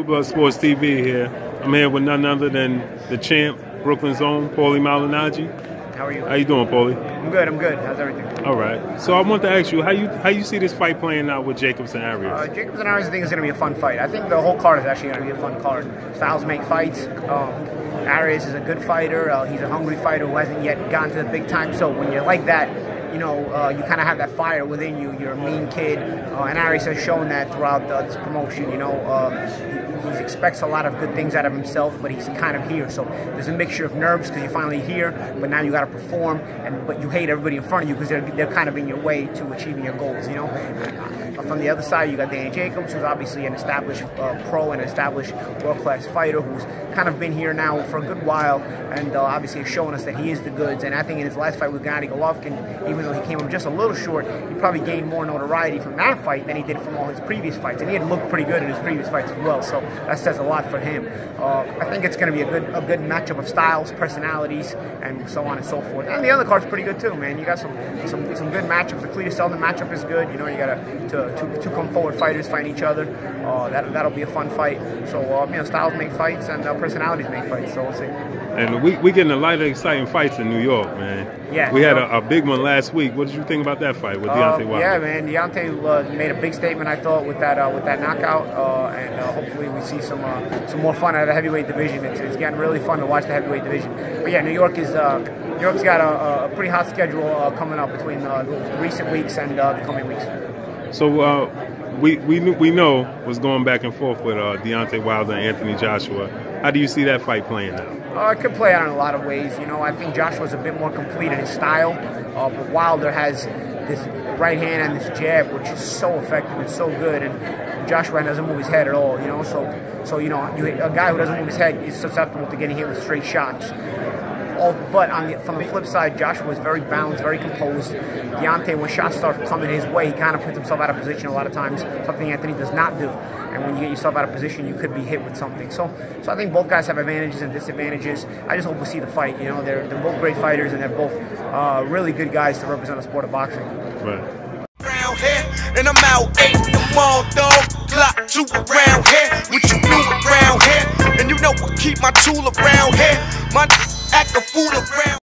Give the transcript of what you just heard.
Blood Sports TV here. I'm here with none other than the champ, Brooklyn's own, Paulie Malignaggi. How are you? How you doing, Paulie? I'm good. I'm good. How's everything? All right. So I want to ask you how you see this fight playing out with Jacobs and Arias? Jacobs and Arias, I think, is going to be a fun fight. I think the whole card is actually going to be a fun card. Styles make fights. Arias is a good fighter. He's a hungry fighter who hasn't yet gotten to the big time. So when you're like that, you know, you kind of have that fire within you. You're a mean kid, and Arias has shown that throughout this promotion. You know, he expects a lot of good things out of himself, but he's kind of here. So there's a mixture of nerves because you're finally here, but now you got to perform, but you hate everybody in front of you because they're kind of in your way to achieving your goals. You know. From the other side, you got Danny Jacobs, who's obviously an established pro and an established world-class fighter who's kind of been here now for a good while, and obviously has shown us that he is the goods. And I think in his last fight with Gennady Golovkin, even though he came up just a little short, he probably gained more notoriety from that fight than he did from all his previous fights. And he had looked pretty good in his previous fights as well, so that says a lot for him. I think it's going to be a good matchup of styles, personalities, and so on and so forth. And the other card's pretty good too, man. You got some good matchups. The Cletus Selden matchup is good. You know, you got two come forward fighters fighting each other. That'll be a fun fight. So you know, styles make fights and personalities make fights. So we'll see. And we getting a lot of exciting fights in New York, man. Yeah, we had a big one last week. What did you think about that fight with Deontay Wilder? Yeah, man, Deontay made a big statement, I thought, with that knockout, and hopefully we see some more fun out of the heavyweight division. It's getting really fun to watch the heavyweight division. But yeah, New York's got a pretty hot schedule coming up between recent weeks and the coming weeks. So we know what's going back and forth with Deontay Wilder and Anthony Joshua. How do you see that fight playing out? It could play out in a lot of ways. You know, I think Joshua's a bit more complete in his style, but Wilder has this right hand and this jab, which is so effective and so good, and Joshua doesn't move his head at all. You know, so you know, a guy who doesn't move his head is susceptible to getting hit with straight shots. But from the flip side, Joshua is very balanced, very composed. Deontay, when shots start coming his way, he kind of puts himself out of position a lot of times, something Anthony does not do. And when you get yourself out of position, you could be hit with something. So I think both guys have advantages and disadvantages. I just hope we see the fight. You know, they're both great fighters, and they're both really good guys to represent the sport of boxing. Right. Around here, and I'm out 8 in the mall, dog. Clock 2 around here, what you do around here, and you know I keep my tool around here. My act a fool around.